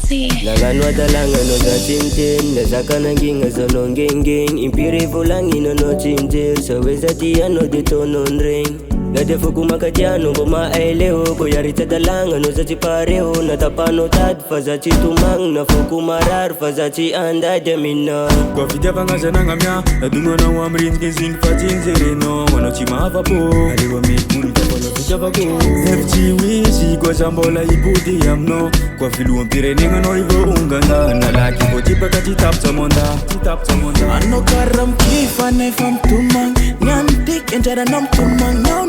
Nanganwa talanga no za tintin Nazaka nanginga za no ngengeng Impiri fulangi no no chintir Saweza tia no dito non ring Nadefu kumakatiano ngoma aileo Koyarita dalanga no za chipareo Natapano tad faza chitumang Nafuku marar faza chi anda jamina Kwa vidya pangaza nangamya Nadungo na wamrin kenzing fatin zereno Wano chima vapo Aliwa mekmulita kono vidya vako Nefchi wishi kwa jambola ibudi yamno Kwa filu mpire nenga no ivo unganga Nalaki ko tipa kati tap samonda Ano karam kifa nefam tumang Nyantik enjara nam tumang No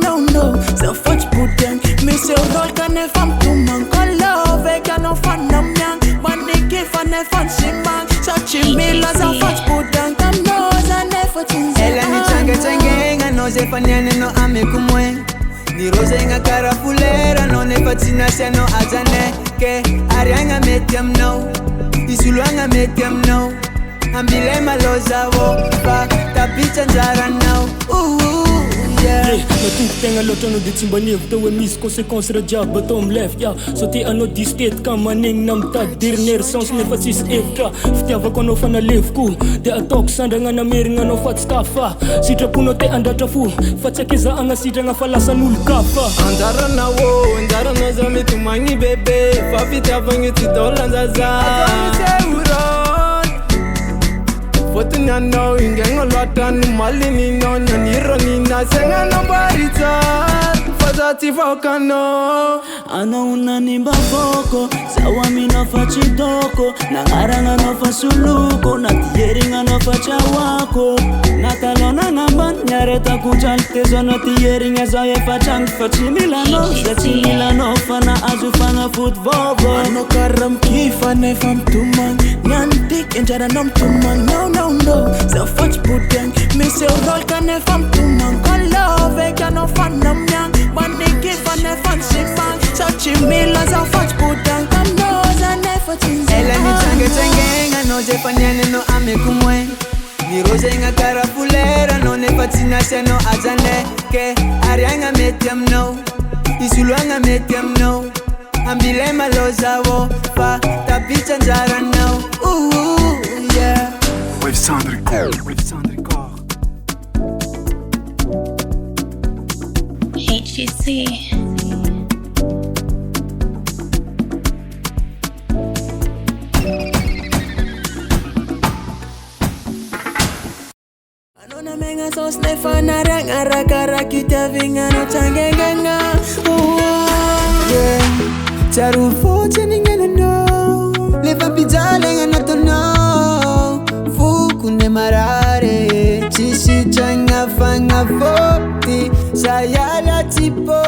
Sa fach puteng Mise urol ka nefam tumang Kalo veka no fan nam nyang Mani kifa nefam simang Sa chimila sa fach puteng Tam no za nefa chinzang Ela ni change nga no ze fanyane no ame kumwe Ni rose nga karafulera no nefa tinasya no azane Ke arianga metiam no Isuluanga metiam no Ambile maloza wo Fa tapicha njara now Yeah, natuteng lot ano dit simbanev Tawe mis konsekans rajab batom left yeah. So ti ano di state ka maning nam tag dirner sons nefa sis eftra Ftiava kono fana lev ku Te atok sanda nga na mer nga no fat staffa Sitra puno te andatrafu Fatsakeza anga sitra nga falasa nul kafa Andara na wo, andara na zami tumangi bebe Fafita vangi tidola nzaza Azami se uron Fotu nyano ingengo lwata numalini no Nyaniro nina senga no barita Fazati fokano Ano unanimba foko Sawa mina fachidoko Nangaranga no fasuluko Natiyeringa no fachawako Natalona ngamban Nyareta kuchal Tezono tiyeringa zaye fachang Fachimilano Zatimilano Fana azu fana foot vovo Ano karam kifa nefam tumang Nyantik enjara nam tumang No Sa fach puteng Mise urol ka nefam tumang Kalo veka no fan nam nyang Mani kifa nefam simang Sa chimila sa fach puteng Tam no za nefa chinzang Ela ni change nga no ze fanyane no ame kumwe Ni rose nga karafulera no nefa tinasya no azane Ke arianga metiam no Isuluanga metiam no Ambile maloza wo Fa tapicha njara now yeah Wave sound record. HGC. Anona menga sos nefana rang arakara kita vinga no changengenga yeah Charu fo cheningana no Leva pizza lenga nato no Fuku ne marare Chishi changa fanga foti Sayala tipo